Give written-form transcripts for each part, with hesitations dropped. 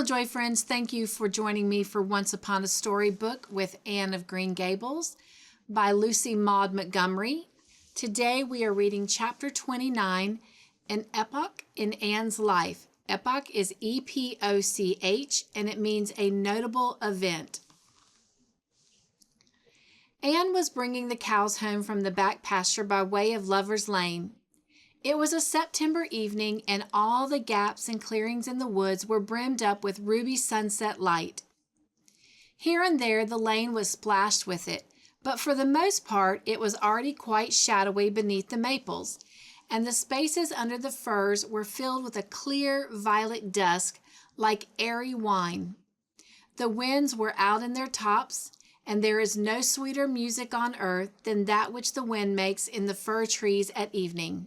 Hello, Joy friends. Thank you for joining me for Once Upon a Storybook with Anne of Green Gables by Lucy Maud Montgomery. Today we are reading Chapter 29, An Epoch in Anne's Life. Epoch is E-P-O-C-H, and it means a notable event. Anne was bringing the cows home from the back pasture by way of Lover's Lane. It was a September evening, and all the gaps and clearings in the woods were brimmed up with ruby sunset light. Here and there the lane was splashed with it, but for the most part it was already quite shadowy beneath the maples, and the spaces under the firs were filled with a clear violet dusk like airy wine. The winds were out in their tops, and there is no sweeter music on earth than that which the wind makes in the fir trees at evening.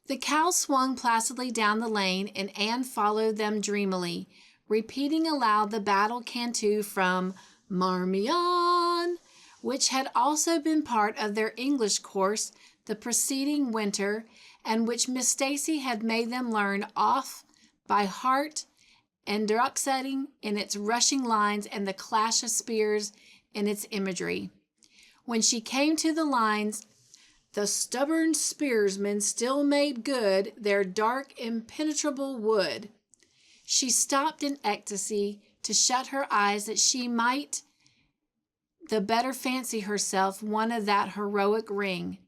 The cows swung placidly down the lane, and Anne followed them dreamily, repeating aloud the battle cantu from Marmion, which had also been part of their English course the preceding winter, and which Miss Stacy had made them learn off by heart, and drucksetting in its rushing lines and the clash of spears in its imagery. When she came to the lines, "The stubborn spearsmen still made good their dark, impenetrable wood," she stopped in ecstasy to shut her eyes that she might the better fancy herself one of that heroic ring.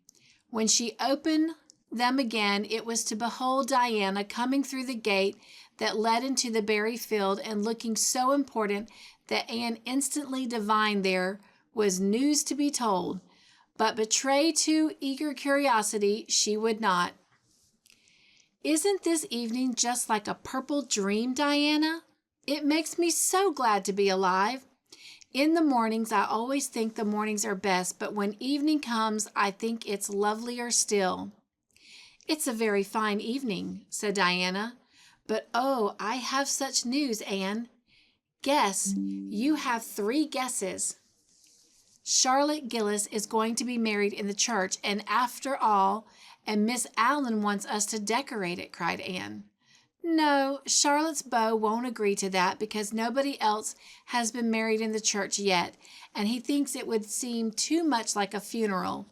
When she opened them again, it was to behold Diana coming through the gate that led into the berry field, and looking so important that Anne instantly divined there was news to be told. But betray too eager curiosity she would not. "Isn't this evening just like a purple dream, Diana? It makes me so glad to be alive. In the mornings I always think the mornings are best, but when evening comes I think it's lovelier still." "It's a very fine evening," said Diana. "But oh, I have such news, Anne. Guess. You have 3 guesses." "Charlotte Gillis is going to be married in the church, and after all, and Miss Allen wants us to decorate it," cried Anne. "No, Charlotte's beau won't agree to that because nobody else has been married in the church yet, and he thinks it would seem too much like a funeral.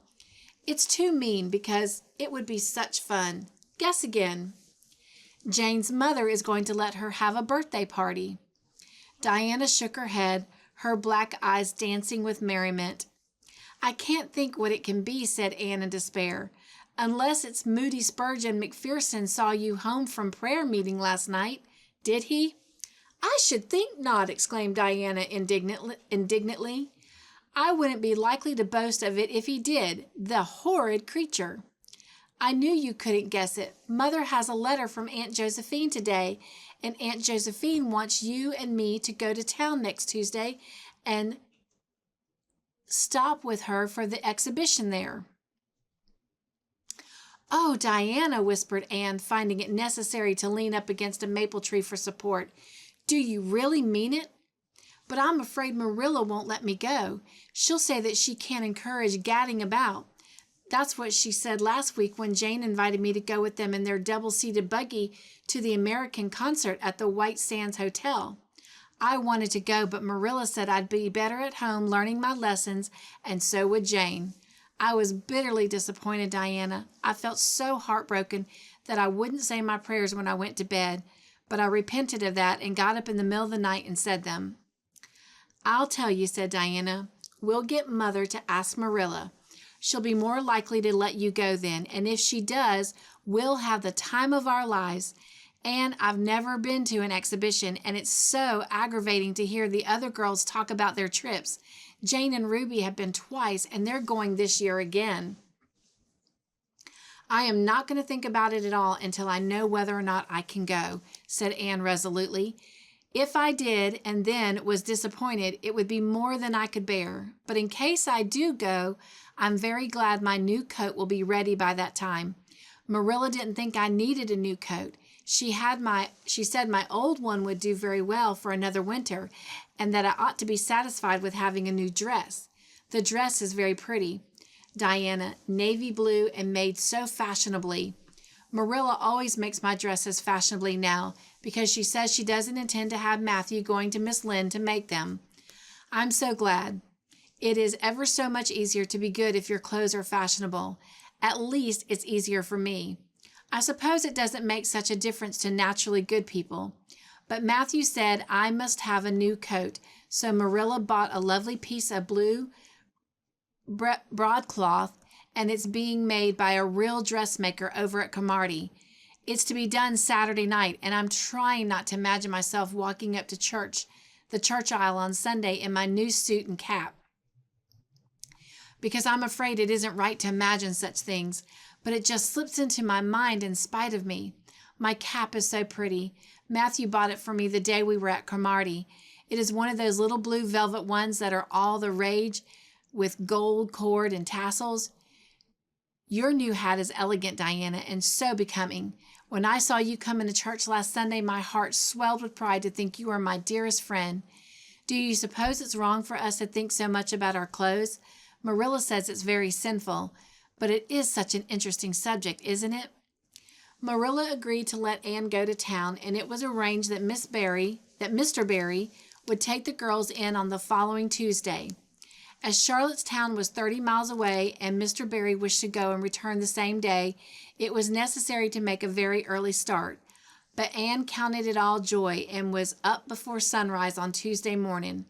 It's too mean because it would be such fun. Guess again." "Jane's mother is going to let her have a birthday party." Diana shook her head, her black eyes dancing with merriment. "I can't think what it can be," said Anne in despair, "unless it's Moody Spurgeon McPherson saw you home from prayer meeting last night. Did he?" "I should think not," exclaimed Diana indignantly. "I wouldn't be likely to boast of it if he did. The horrid creature!" "I knew you couldn't guess it. Mother has a letter from Aunt Josephine today, and Aunt Josephine wants you and me to go to town next Tuesday and stop with her for the exhibition there." "Oh, Diana," whispered Anne, finding it necessary to lean up against a maple tree for support. "Do you really mean it?" "But I'm afraid Marilla won't let me go. She'll say that she can't encourage gadding about. That's what she said last week when Jane invited me to go with them in their double-seated buggy to the American concert at the White Sands Hotel. I wanted to go, but Marilla said I'd be better at home learning my lessons, and so would Jane. I was bitterly disappointed, Diana. I felt so heartbroken that I wouldn't say my prayers when I went to bed, but I repented of that and got up in the middle of the night and said them." "I'll tell you," said Diana. "We'll get Mother to ask Marilla. She'll be more likely to let you go then, and if she does, we'll have the time of our lives. And I've never been to an exhibition, and it's so aggravating to hear the other girls talk about their trips. Jane and Ruby have been twice, and they're going this year again." "I am not going to think about it at all until I know whether or not I can go," said Anne resolutely. "If I did and then was disappointed, it would be more than I could bear. But in case I do go, I'm very glad my new coat will be ready by that time. Marilla didn't think I needed a new coat. She said my old one would do very well for another winter, and that I ought to be satisfied with having a new dress. The dress is very pretty, Diana, navy blue and made so fashionably. Marilla always makes my dresses fashionably now because she says she doesn't intend to have Matthew going to Miss Lynde to make them. I'm so glad. It is ever so much easier to be good if your clothes are fashionable. At least it's easier for me. I suppose it doesn't make such a difference to naturally good people. But Matthew said I must have a new coat, so Marilla bought a lovely piece of blue broadcloth, and it's being made by a real dressmaker over at Cromartie. It's to be done Saturday night, and I'm trying not to imagine myself walking up to the church aisle on Sunday in my new suit and cap, because I'm afraid it isn't right to imagine such things, but it just slips into my mind in spite of me. My cap is so pretty. Matthew bought it for me the day we were at Cromartie. It is one of those little blue velvet ones that are all the rage, with gold cord and tassels. Your new hat is elegant, Diana, and so becoming. When I saw you come into church last Sunday, my heart swelled with pride to think you are my dearest friend. Do you suppose it's wrong for us to think so much about our clothes? Marilla says it's very sinful, but it is such an interesting subject, isn't it? Marilla agreed to let Anne go to town, and it was arranged that Mr. Barry would take the girls in on the following Tuesday. As Charlottetown was 30 miles away and Mr. Barry wished to go and return the same day, it was necessary to make a very early start. But Anne counted it all joy and was up before sunrise on Tuesday morning.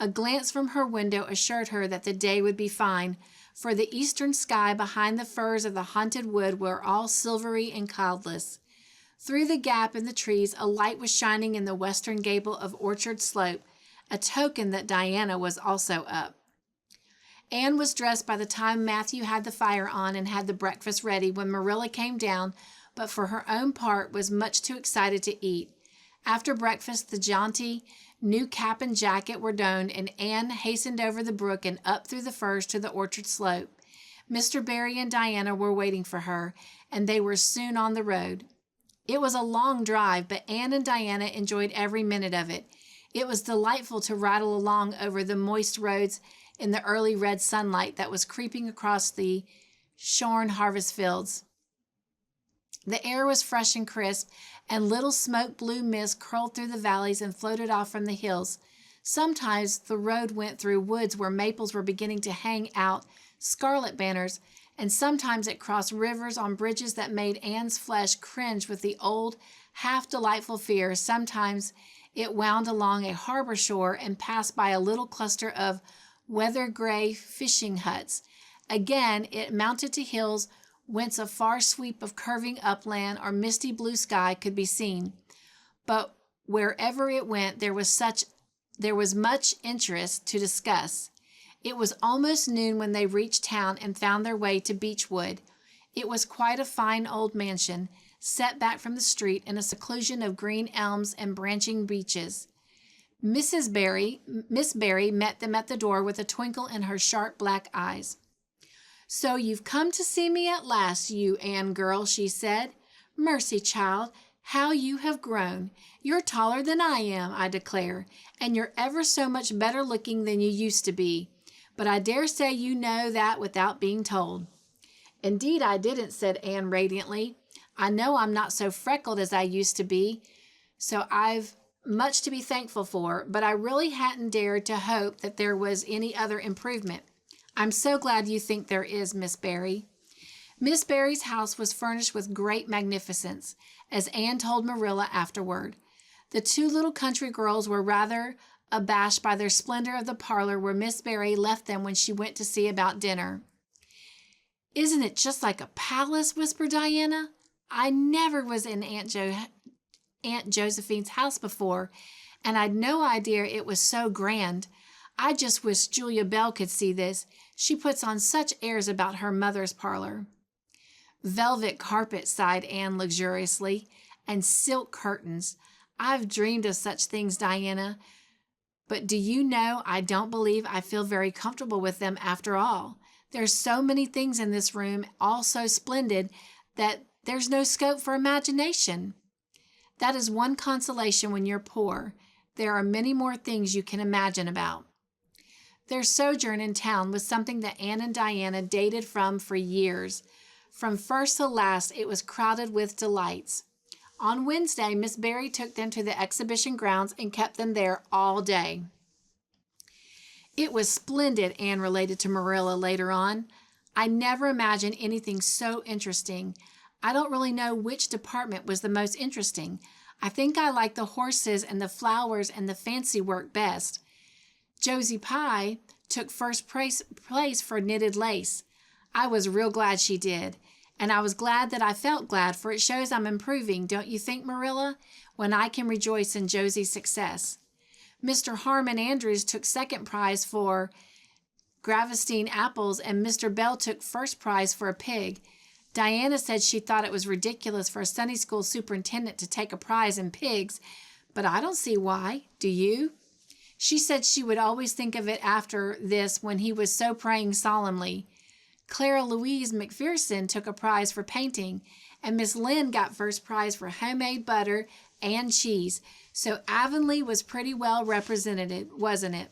A glance from her window assured her that the day would be fine, for the eastern sky behind the firs of the haunted wood were all silvery and cloudless. Through the gap in the trees, a light was shining in the western gable of Orchard Slope, a token that Diana was also up. Anne was dressed by the time Matthew had the fire on and had the breakfast ready when Marilla came down, but for her own part was much too excited to eat. After breakfast, the jaunty new cap and jacket were donned, and Anne hastened over the brook and up through the firs to the orchard slope. Mr. Barry and Diana were waiting for her, and they were soon on the road. It was a long drive, but Anne and Diana enjoyed every minute of it. It was delightful to rattle along over the moist roads in the early red sunlight that was creeping across the shorn harvest fields. The air was fresh and crisp, and little smoke blue mist curled through the valleys and floated off from the hills. Sometimes the road went through woods where maples were beginning to hang out scarlet banners, and sometimes it crossed rivers on bridges that made Anne's flesh cringe with the old, half-delightful fear. Sometimes it wound along a harbor shore and passed by a little cluster of weather-gray fishing huts. Again, it mounted to hills whence a far sweep of curving upland or misty blue sky could be seen. But wherever it went, there was much interest to discuss. It was almost noon when they reached town and found their way to Beechwood. It was quite a fine old mansion, set back from the street in a seclusion of green elms and branching beeches. Miss Barry met them at the door with a twinkle in her sharp black eyes. "So you've come to see me at last, you Anne girl," she said. "Mercy, child, how you have grown. You're taller than I am, I declare, and you're ever so much better looking than you used to be. But I dare say you know that without being told." "Indeed I didn't," said Anne radiantly. "I know I'm not so freckled as I used to be, so I've much to be thankful for, but I really hadn't dared to hope that there was any other improvement. I'm so glad you think there is, Miss Barry." Miss Barry's house was furnished with great magnificence, as Anne told Marilla afterward. The two little country girls were rather abashed by their splendor of the parlor where Miss Barry left them when she went to see about dinner. "Isn't it just like a palace?" whispered Diana. "I never was in Aunt Josephine's house before, and I'd no idea it was so grand. I just wish Julia Bell could see this. She puts on such airs about her mother's parlor." "Velvet carpet," sighed Anne luxuriously, "and silk curtains. I've dreamed of such things, Diana, but do you know, I don't believe I feel very comfortable with them after all. There's so many things in this room, all so splendid, that there's no scope for imagination." "That is one consolation when you're poor. There are many more things you can imagine about." Their sojourn in town was something that Anne and Diana dated from for years. From first to last, it was crowded with delights. On Wednesday, Miss Berry took them to the exhibition grounds and kept them there all day. It was splendid, Anne related to Marilla later on. I never imagined anything so interesting. I don't really know which department was the most interesting. I think I liked the horses and the flowers and the fancy work best. Josie Pye took first place for knitted lace. I was real glad she did. And I was glad that I felt glad, for it shows I'm improving, don't you think, Marilla, when I can rejoice in Josie's success. Mr. Harmon Andrews took second prize for Gravestine apples, and Mr. Bell took first prize for a pig. Diana said she thought it was ridiculous for a Sunday school superintendent to take a prize in pigs, but I don't see why. Do you? She said she would always think of it after this when he was so praying solemnly. Clara Louise McPherson took a prize for painting, and Miss Lynn got first prize for homemade butter and cheese. So Avonlea was pretty well represented, wasn't it?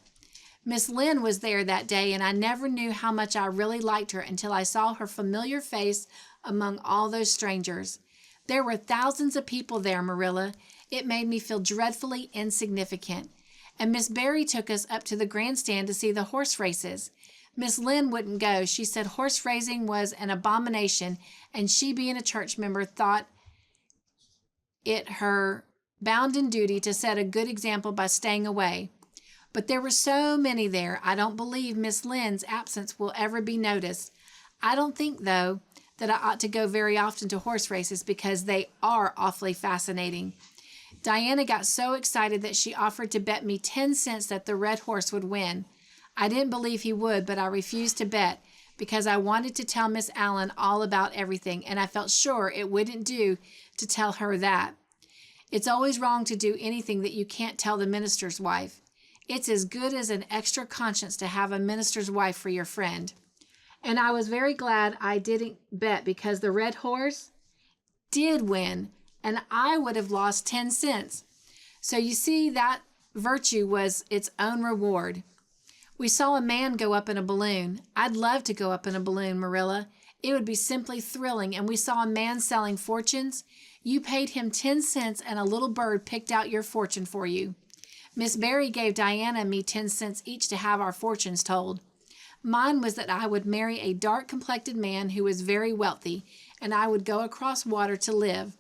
Miss Lynn was there that day, and I never knew how much I really liked her until I saw her familiar face among all those strangers. There were thousands of people there, Marilla. It made me feel dreadfully insignificant. And Miss Berry took us up to the grandstand to see the horse races. Miss Lynn wouldn't go. She said horse racing was an abomination, and she, being a church member, thought it her bounden duty to set a good example by staying away. But there were so many there, I don't believe Miss Lynn's absence will ever be noticed. I don't think, though, that I ought to go very often to horse races because they are awfully fascinating. Diana got so excited that she offered to bet me 10 cents that the red horse would win. I didn't believe he would, but I refused to bet because I wanted to tell Miss Allen all about everything, and I felt sure it wouldn't do to tell her that. It's always wrong to do anything that you can't tell the minister's wife. It's as good as an extra conscience to have a minister's wife for your friend. And I was very glad I didn't bet because the red horse did win, and I would have lost 10 cents. So you see, that virtue was its own reward. We saw a man go up in a balloon. I'd love to go up in a balloon, Marilla. It would be simply thrilling. And we saw a man selling fortunes. You paid him 10 cents and a little bird picked out your fortune for you. Miss Berry gave Diana and me 10 cents each to have our fortunes told. Mine was that I would marry a dark-complected man who was very wealthy, and I would go across water to live.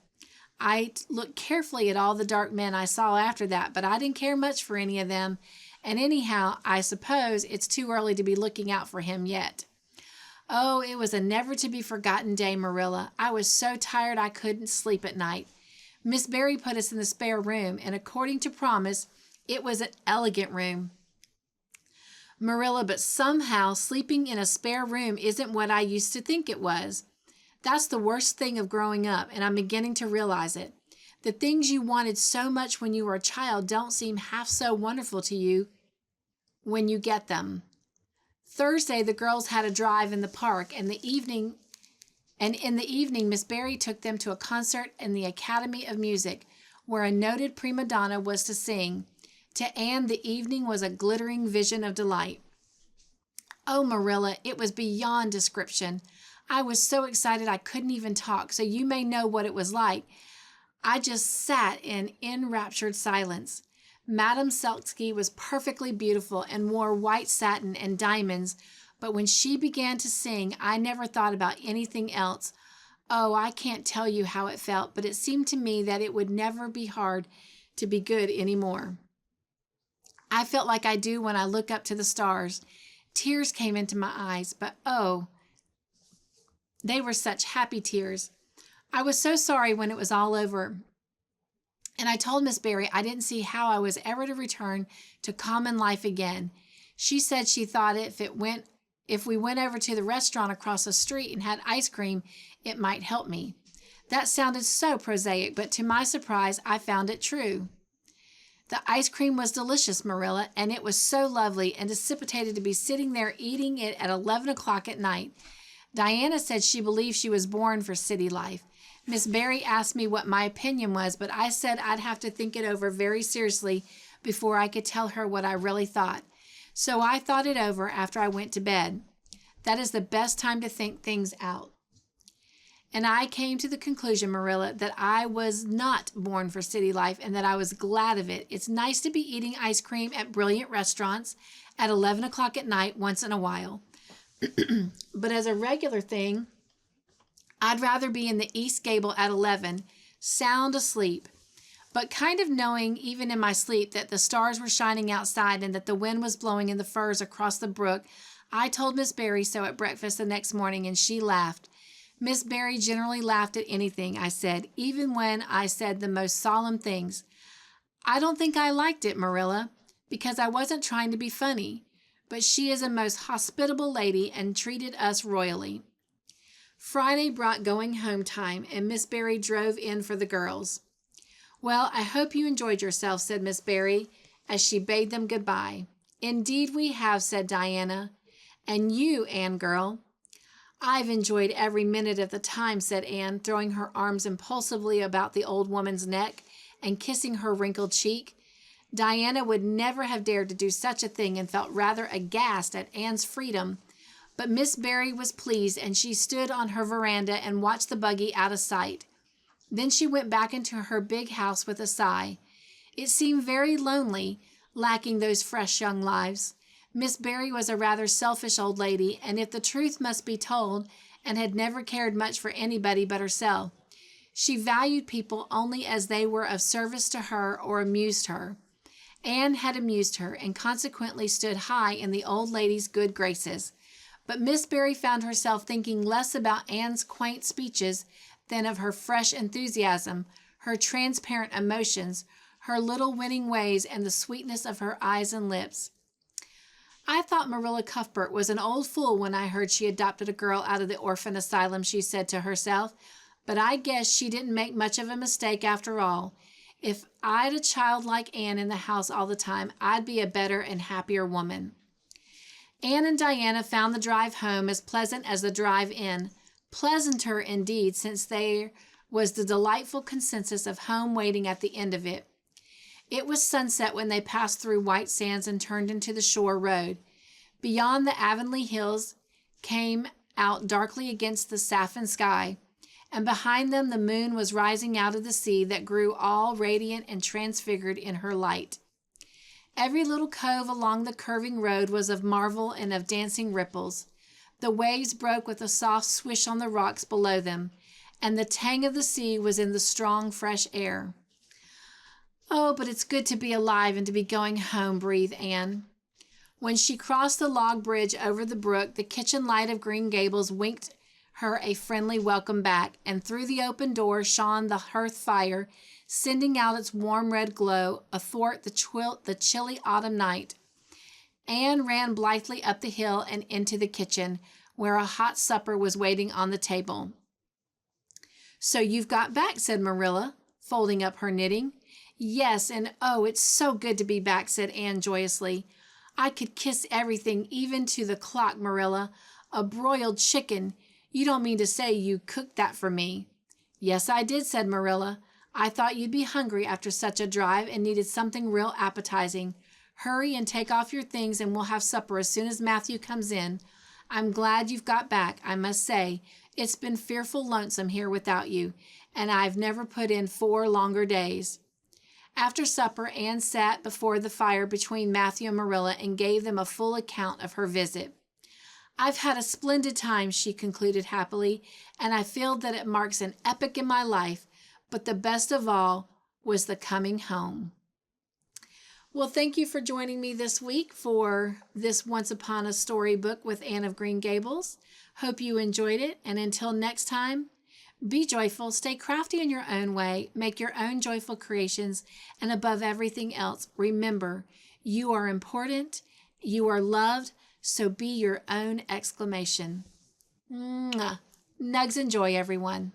I looked carefully at all the dark men I saw after that, but I didn't care much for any of them. And anyhow, I suppose it's too early to be looking out for him yet. Oh, it was a never-to-be-forgotten day, Marilla. I was so tired I couldn't sleep at night. Miss Berry put us in the spare room, and according to promise, it was an elegant room. Marilla, but somehow sleeping in a spare room isn't what I used to think it was. That's the worst thing of growing up, and I'm beginning to realize it. The things you wanted so much when you were a child don't seem half so wonderful to you when you get them. Thursday, the girls had a drive in the park, and in the evening, Miss Berry took them to a concert in the Academy of Music, where a noted prima donna was to sing. To Anne, the evening was a glittering vision of delight. Oh, Marilla, it was beyond description. I was so excited I couldn't even talk, so you may know what it was like. I just sat in enraptured silence. Madame Seltsky was perfectly beautiful and wore white satin and diamonds, but when she began to sing, I never thought about anything else. Oh, I can't tell you how it felt, but it seemed to me that it would never be hard to be good anymore. I felt like I do when I look up to the stars. Tears came into my eyes, but oh, they were such happy tears. I was so sorry when it was all over. And I told Miss Berry I didn't see how I was ever to return to common life again. She said she thought if we went over to the restaurant across the street and had ice cream, it might help me. That sounded so prosaic, but to my surprise, I found it true. The ice cream was delicious, Marilla, and it was so lovely and dissipated to be sitting there eating it at 11 o'clock at night. Diana said she believed she was born for city life. Miss Berry asked me what my opinion was, but I said I'd have to think it over very seriously before I could tell her what I really thought. So I thought it over after I went to bed. That is the best time to think things out. And I came to the conclusion, Marilla, that I was not born for city life and that I was glad of it. It's nice to be eating ice cream at brilliant restaurants at 11 o'clock at night once in a while. But as a regular thing, I'd rather be in the East Gable at 11, sound asleep, but kind of knowing even in my sleep that the stars were shining outside and that the wind was blowing in the firs across the brook. I told Miss Barry so at breakfast the next morning, and she laughed. Miss Barry generally laughed at anything I said, even when I said the most solemn things. I don't think I liked it, Marilla, because I wasn't trying to be funny, but she is a most hospitable lady and treated us royally. Friday brought going home time, and Miss Barry drove in for the girls. Well, I hope you enjoyed yourself, said Miss Barry, as she bade them goodbye. Indeed we have, said Diana. And you, Anne girl? I've enjoyed every minute of the time, said Anne, throwing her arms impulsively about the old woman's neck and kissing her wrinkled cheek. Diana would never have dared to do such a thing and felt rather aghast at Anne's freedom. But Miss Barry was pleased, and she stood on her veranda and watched the buggy out of sight. Then she went back into her big house with a sigh. It seemed very lonely, lacking those fresh young lives. Miss Barry was a rather selfish old lady, and if the truth must be told, and had never cared much for anybody but herself. She valued people only as they were of service to her or amused her. Anne had amused her, and consequently stood high in the old lady's good graces. But Miss Barry found herself thinking less about Anne's quaint speeches than of her fresh enthusiasm, her transparent emotions, her little winning ways, and the sweetness of her eyes and lips. I thought Marilla Cuthbert was an old fool when I heard she adopted a girl out of the orphan asylum, she said to herself, but I guess she didn't make much of a mistake after all. If I'd a child like Anne in the house all the time, I'd be a better and happier woman. Anne and Diana found the drive home as pleasant as the drive in, pleasanter indeed, since there was the delightful consensus of home waiting at the end of it. It was sunset when they passed through White Sands and turned into the shore road. Beyond, the Avonlea hills came out darkly against the saffron sky, and behind them the moon was rising out of the sea that grew all radiant and transfigured in her light. Every little cove along the curving road was of marvel and of dancing ripples. The waves broke with a soft swish on the rocks below them, and the tang of the sea was in the strong, fresh air. Oh, but it's good to be alive and to be going home, breathed Anne. When she crossed the log bridge over the brook, the kitchen light of Green Gables winked her a friendly welcome back, and through the open door shone the hearth fire, sending out its warm red glow athwart the chilly autumn night. Anne ran blithely up the hill and into the kitchen, where a hot supper was waiting on the table. So you've got back, said Marilla, folding up her knitting. Yes, and oh, it's so good to be back, said Anne joyously. I could kiss everything, even to the clock, Marilla. A broiled chicken. You don't mean to say you cooked that for me? Yes, I did, said Marilla. I thought you'd be hungry after such a drive and needed something real appetizing. Hurry and take off your things and we'll have supper as soon as Matthew comes in. I'm glad you've got back, I must say. It's been fearful lonesome here without you, and I've never put in 4 longer days. After supper, Anne sat before the fire between Matthew and Marilla and gave them a full account of her visit. I've had a splendid time, she concluded happily, and I feel that it marks an epoch in my life, but the best of all was the coming home. Well, thank you for joining me this week for this Once Upon a Storybook with Anne of Green Gables. Hope you enjoyed it, and until next time, be joyful, stay crafty in your own way, make your own joyful creations, and above everything else, remember, you are important, you are loved, so be your own exclamation. Mwah. Nugs and JOY, everyone.